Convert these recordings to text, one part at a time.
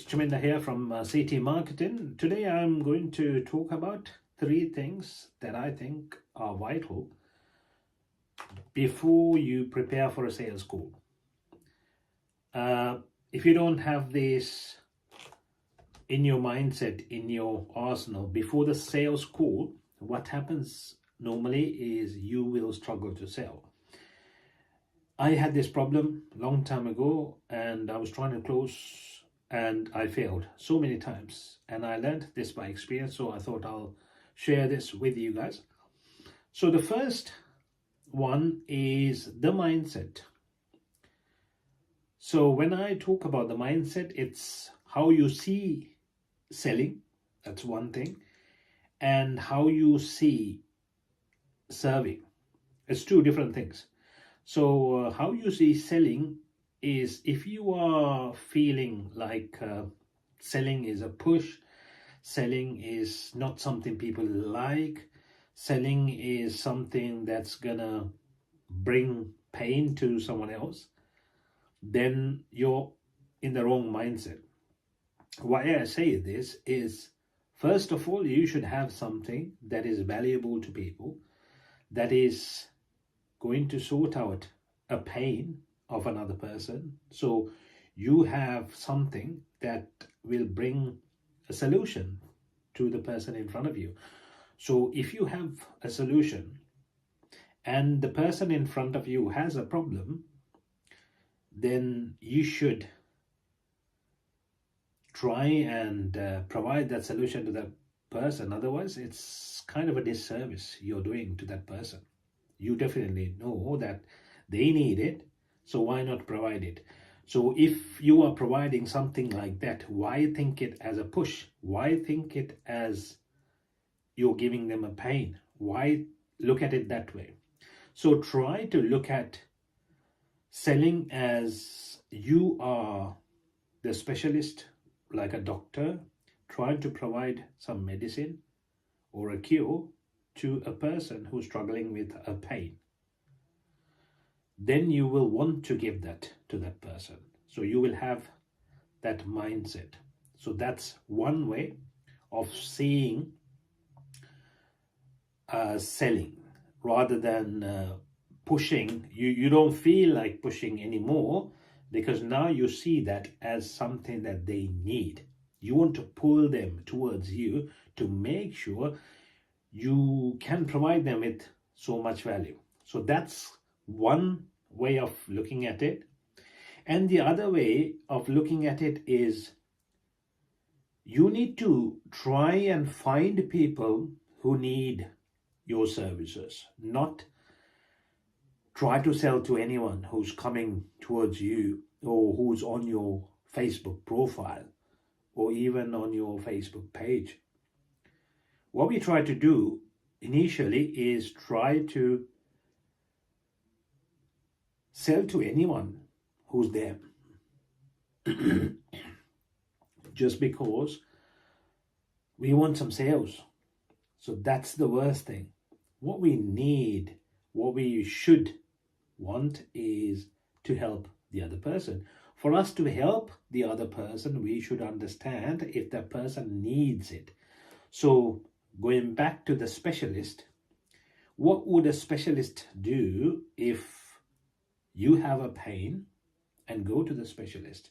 Chaminda here from CT Marketing. Today I'm going to talk about 3 things that I think are vital before you prepare for a sales call. If you don't have this in your mindset, in your arsenal, before the sales call, what happens normally is you will struggle to sell. I had this problem long time ago and I was trying to close and I failed so many times, and I learned this by experience, so I thought I'll share this with you guys. So the first one is the mindset. So when I talk about the mindset, it's how you see selling, that's one thing, and how you see serving. It's 2 different things. So how you see selling is, if you are feeling like selling is a push, selling is not something people like, selling is something that's gonna bring pain to someone else, then you're in the wrong mindset. Why I say this is, first of all, you should have something that is valuable to people, that is going to sort out a pain of another person. So you have something that will bring a solution to the person in front of you. So if you have a solution and the person in front of you has a problem, then you should try and provide that solution to that person. Otherwise, it's kind of a disservice you're doing to that person. You definitely know that they need it, so why not provide it? So if you are providing something like that, why think it as a push? Why think it as you're giving them a pain? Why look at it that way? So try to look at selling as you are the specialist, like a doctor, trying to provide some medicine or a cure to a person who's struggling with a pain. Then you will want to give that to that person. So you will have that mindset. So that's one way of seeing selling, rather than pushing. You don't feel like pushing anymore, because now you see that as something that they need. You want to pull them towards you to make sure you can provide them with so much value. So that's one way of looking at it. And the other way of looking at it is, you need to try and find people who need your services, not try to sell to anyone who's coming towards you or who's on your Facebook profile or even on your Facebook page. What we try to do initially is try to sell to anyone who's there. Just because we want some sales. So that's the worst thing. What we need, what we should want, is to help the other person. For us to help the other person, we should understand if that person needs it. So going back to the specialist, what would a specialist do if you have a pain and go to the specialist?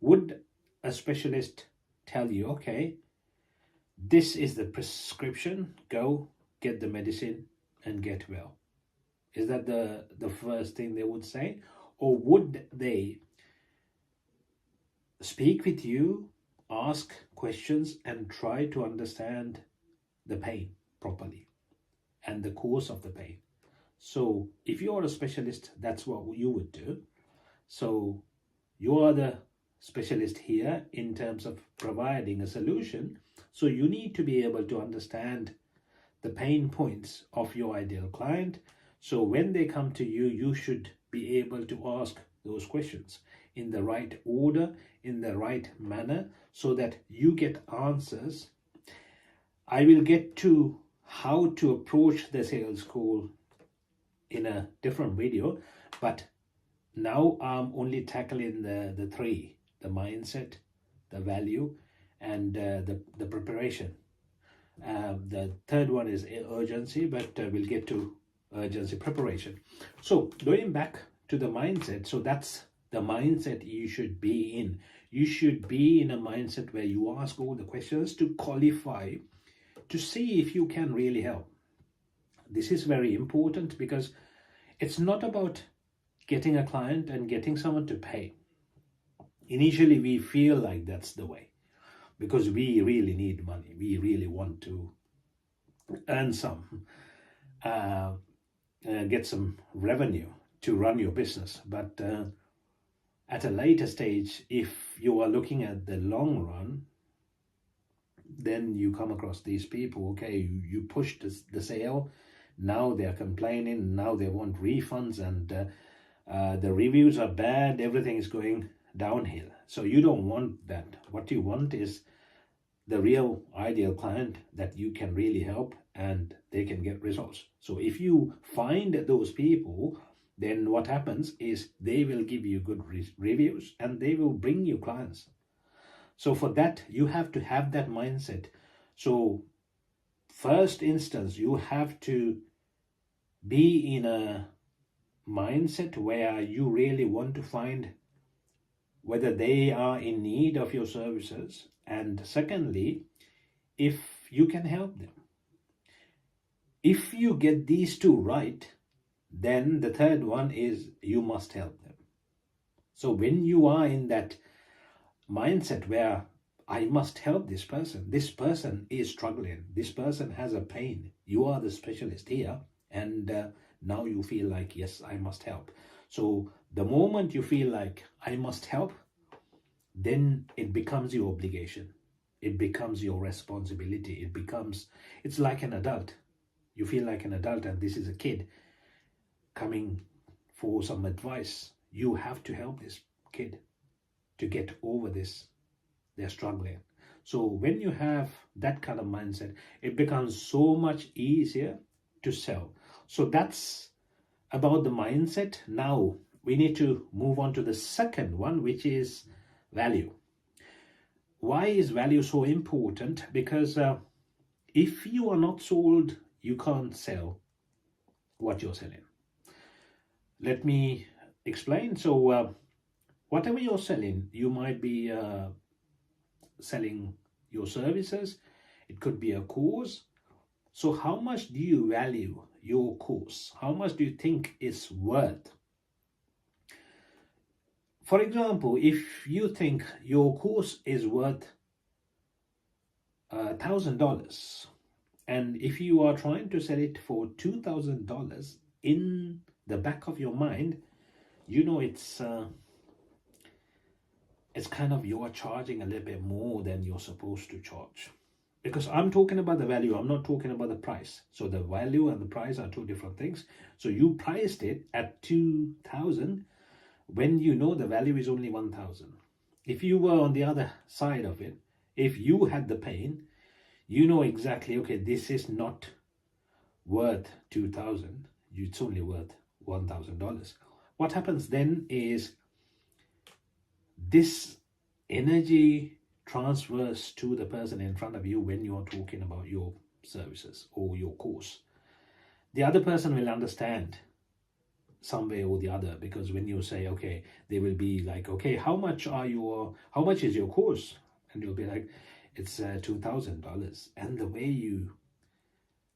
Would a specialist tell you, okay, this is the prescription, go get the medicine and get well? Is that the first thing they would say? Or would they speak with you, ask questions, and try to understand the pain properly and the cause of the pain? So if you are a specialist, that's what you would do. So you are the specialist here in terms of providing a solution. So you need to be able to understand the pain points of your ideal client. So when they come to you, you should be able to ask those questions in the right order, in the right manner, so that you get answers. I will get to how to approach the sales call in a different video, but now I'm only tackling the 3: the mindset, the value, and the preparation. The third one is urgency, but we'll get to urgency preparation. So going back to the mindset, so that's the mindset you should be in. You should be in a mindset where you ask all the questions to qualify, to see if you can really help. This is very important because it's not about getting a client and getting someone to pay. Initially, we feel like that's the way because we really need money. We really want to earn some, get some revenue to run your business. But at a later stage, if you are looking at the long run, then you come across these people. Okay, you push the sale, now they're complaining, now they want refunds, and the reviews are bad, everything is going downhill. So you don't want that. What you want is the real ideal client that you can really help and they can get results. So if you find those people, then what happens is they will give you good reviews and they will bring you clients. So for that, you have to have that mindset. So first instance, you have to be in a mindset where you really want to find whether they are in need of your services, and secondly, if you can help them. If you get these two right, then the third one is you must help them. So when you are in that mindset where I must help this person is struggling, this person has a pain, you are the specialist here, and now you feel like, yes, I must help. So the moment you feel like I must help, then it becomes your obligation. It becomes your responsibility. It's like an adult. You feel like an adult and this is a kid coming for some advice. You have to help this kid to get over this. They're struggling. So when you have that kind of mindset, it becomes so much easier to sell. So that's about the mindset. Now we need to move on to the second one, which is value. Why is value so important? Because if you are not sold, you can't sell what you're selling. Let me explain. So whatever you're selling, you might be selling your services. It could be a course. So how much do you value your course? How much do you think it's worth? For example, if you think your course is worth $1,000, and if you are trying to sell it for $2,000, in the back of your mind, you know it's kind of you are charging a little bit more than you're supposed to charge. Because I'm talking about the value, I'm not talking about the price. So the value and the price are two different things. So you priced it at 2,000 when you know the value is only 1,000. If you were on the other side of it, if you had the pain, you know exactly, okay, this is not worth 2,000, it's only worth $1,000. What happens then is this energy transfers to the person in front of you when you are talking about your services or your course. The other person will understand some way or the other, because when you say, okay, they will be like, okay, how much is your course? And you'll be like, it's $2,000. And the way you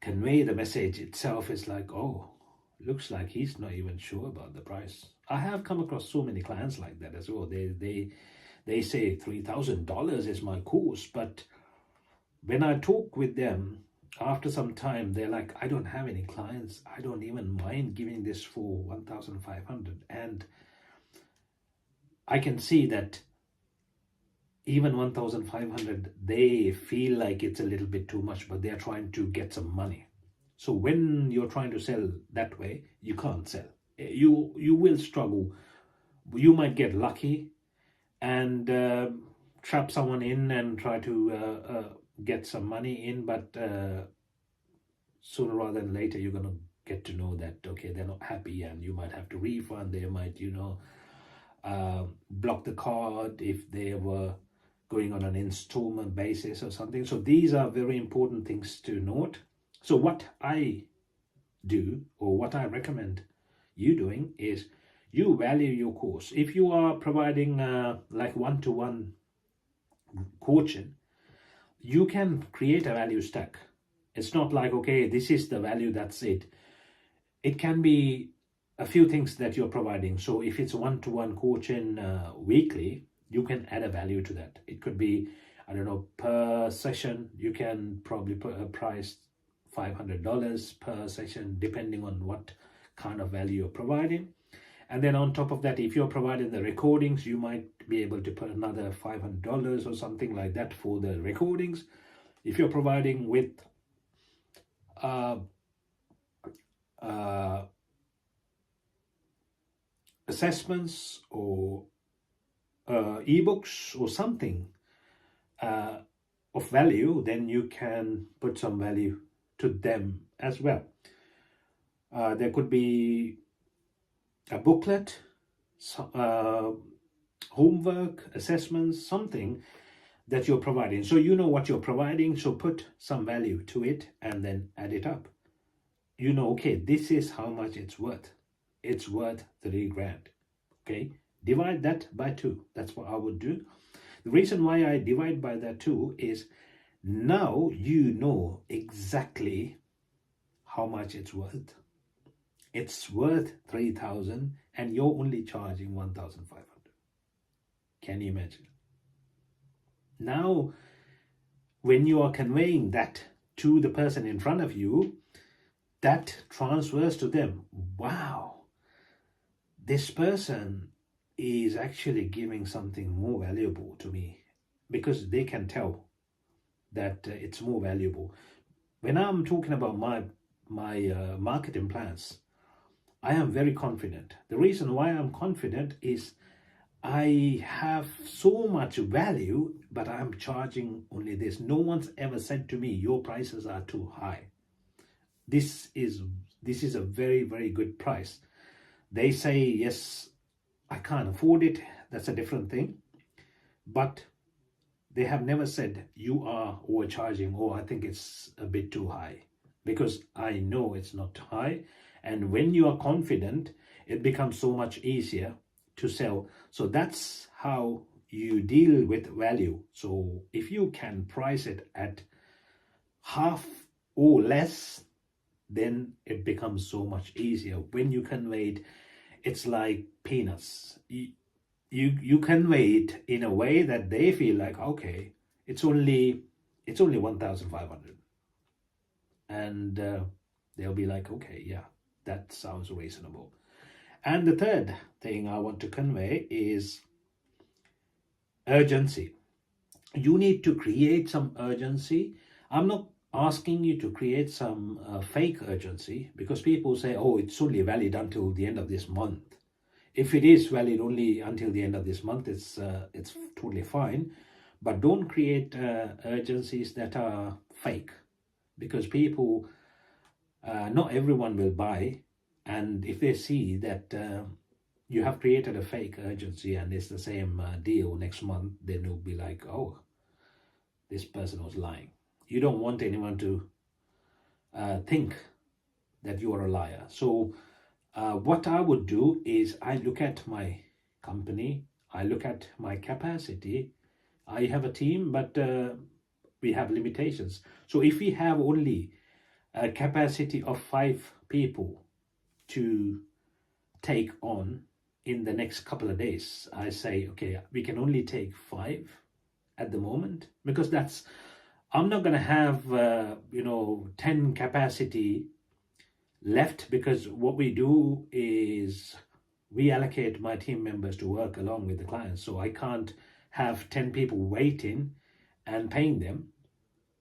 convey the message itself is like, oh, looks like he's not even sure about the price. I have come across so many clients like that as well. They say $3,000 is my course, but when I talk with them, after some time, they're like, I don't have any clients. I don't even mind giving this for 1,500. And I can see that even 1,500, they feel like it's a little bit too much, but they're trying to get some money. So when you're trying to sell that way, you can't sell. You will struggle. You might get lucky and trap someone in and try to get some money in, but sooner rather than later you're going to get to know that, okay, they're not happy and you might have to refund. They might block the card if they were going on an installment basis or something. So these are very important things to note. So what I do, or what I recommend you doing, is you value your course. If you are providing like one-to-one coaching, you can create a value stack. It's not like, okay, this is the value, that's it. It can be a few things that you're providing. So if it's one-to-one coaching weekly, you can add a value to that. It could be, I don't know, per session. You can probably put a price $500 per session, depending on what kind of value you're providing. And then on top of that, if you're providing the recordings, you might be able to put another $500 or something like that for the recordings. If you're providing with assessments or ebooks or something of value, then you can put some value to them as well. There could be a booklet, homework, assessments, something that you're providing. So you know what you're providing, so put some value to it and then add it up. You know, okay, this is how much it's worth. It's worth $3,000. Okay, divide that by 2. That's what I would do. The reason why I divide by that 2 is now you know exactly how much it's worth. It's worth 3,000 and you're only charging 1,500. Can you imagine? Now, when you are conveying that to the person in front of you, that transfers to them. Wow, this person is actually giving something more valuable to me, because they can tell that it's more valuable. When I'm talking about my marketing plans, I am very confident. The reason why I'm confident is I have so much value, but I'm charging only this. No one's ever said to me, your prices are too high. This is a very, very good price. They say, yes, I can't afford it. That's a different thing. But they have never said you are overcharging, or I think it's a bit too high, because I know it's not high. And when you are confident, it becomes so much easier to sell. So that's how you deal with value. So if you can price it at half or less, then it becomes so much easier. When you convey it, it's like peanuts. You convey it in a way that they feel like, okay, it's only 1,500, and they'll be like, okay, yeah, that sounds reasonable. And the third thing I want to convey is urgency. You need to create some urgency. I'm not asking you to create some fake urgency, because people say, oh, it's only valid until the end of this month. If it is valid only until the end of this month, it's totally fine. But don't create urgencies that are fake, because people, not everyone will buy. And if they see that you have created a fake urgency and it's the same deal next month, then they'll be like, oh, this person was lying. You don't want anyone to think that you are a liar. So what I would do is I look at my company, I look at my capacity. I have a team, but we have limitations. So if we have only a capacity of 5 people to take on in the next couple of days, I say, okay, we can only take 5 at the moment, because I'm not going to have 10 capacity left, because what we do is we allocate my team members to work along with the clients. So I can't have 10 people waiting and paying them.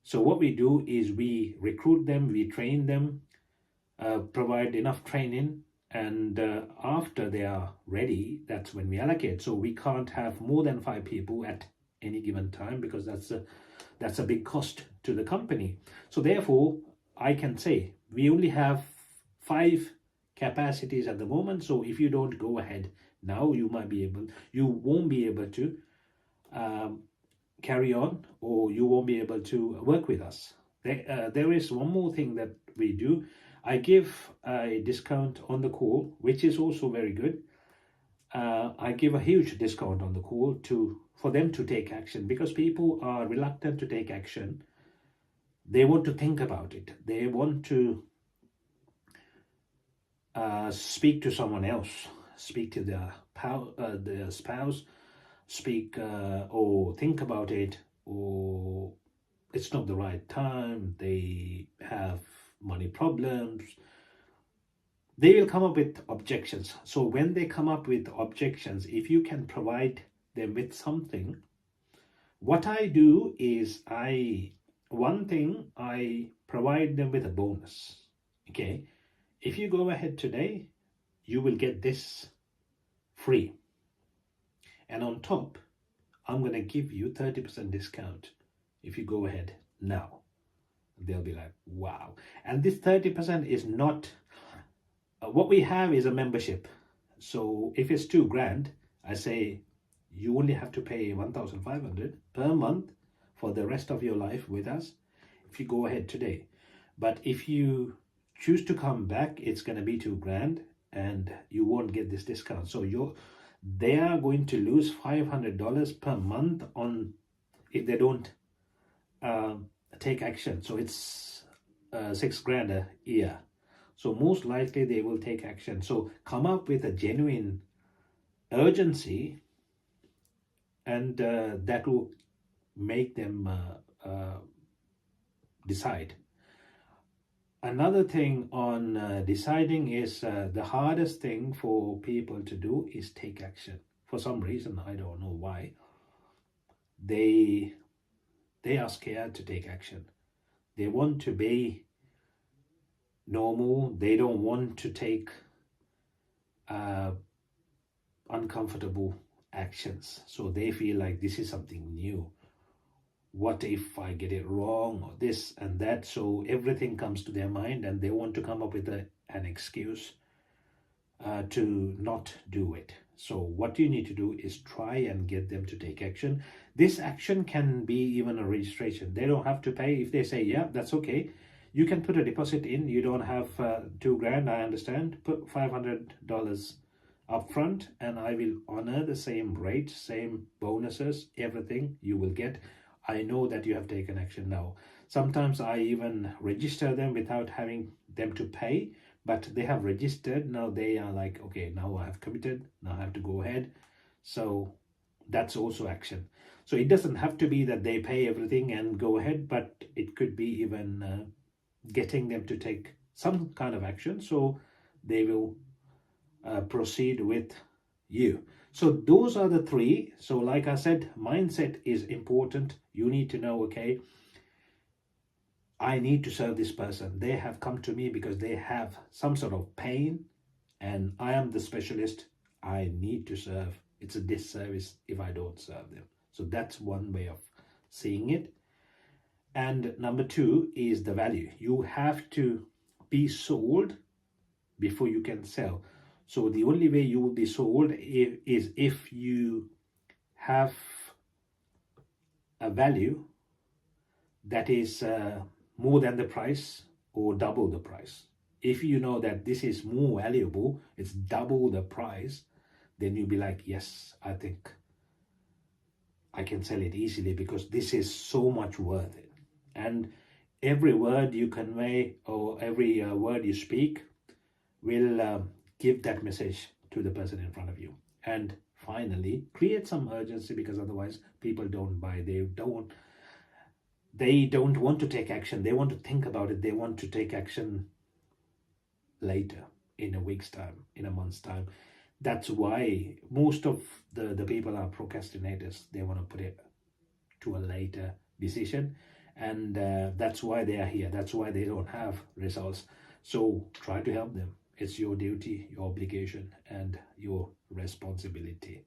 So what we do is we recruit them, we train them, provide enough training, and after they are ready, that's when we allocate. So we can't have more than 5 people at any given time, because that's a big cost to the company. So therefore, I can say we only have 5 capacities at the moment. So if you don't go ahead now, you won't be able to carry on, or you won't be able to work with us. There is one more thing that we do. I give a discount on the call, which is also very good. I give a huge discount on the call for them to take action, because people are reluctant to take action. They want to think about it. They want to speak to someone else, speak to their spouse, speak or think about it, or it's not the right time, they have money problems. They will come up with objections. So when they come up with objections, if you can provide them with something, what I do is I provide them with a bonus. Okay, if you go ahead today, you will get this free. And on top, I'm going to give you 30% discount if you go ahead now. They'll be like, wow. And this 30% is not, what we have is a membership. So if it's $2,000, I say you only have to pay 1,500 per month for the rest of your life with us if you go ahead today. But if you choose to come back, it's going to be $2,000 and you won't get this discount. So they are going to lose $500 per month on if they don't take action. So it's $6,000 a year. So most likely they will take action. So come up with a genuine urgency, and that will make them decide. Another thing on deciding is the hardest thing for people to do is take action. For some reason, I don't know why, they are scared to take action. They want to be normal. They don't want to take uncomfortable actions. So they feel like this is something new. What if I get it wrong, or this and that? So everything comes to their mind and they want to come up with an excuse to not do it. So what you need to do is try and get them to take action. This action can be even a registration. They don't have to pay. If they say, yeah, that's okay, you can put a deposit in. You don't have $2,000, I understand. Put $500 up front and I will honor the same rate, same bonuses, everything you will get. I know that you have taken action now. Sometimes I even register them without having them to pay, but they have registered. Now they are like, okay, now I have committed, now I have to go ahead. So that's also action. So it doesn't have to be that they pay everything and go ahead, but it could be even getting them to take some kind of action so they will proceed with you. So those are the three. So like I said, mindset is important. You need to know, okay, I need to serve this person. They have come to me because they have some sort of pain and I am the specialist. I need to serve. It's a disservice if I don't serve them. So that's one way of seeing it. And number two is the value. You have to be sold before you can sell. So the only way you will be sold is if you have a value that is more than the price or double the price. If you know that this is more valuable, it's double the price, then you'll be like, yes, I think I can sell it easily because this is so much worth it. And every word you convey or every word you speak will give that message to the person in front of you. And finally, create some urgency, because otherwise people don't buy. They don't want to take action. They want to think about it. They want to take action later, in a week's time, in a month's time. That's why most of the people are procrastinators. They want to put it to a later decision. And that's why they are here. That's why they don't have results. So try to help them. It's your duty, your obligation, and your responsibility.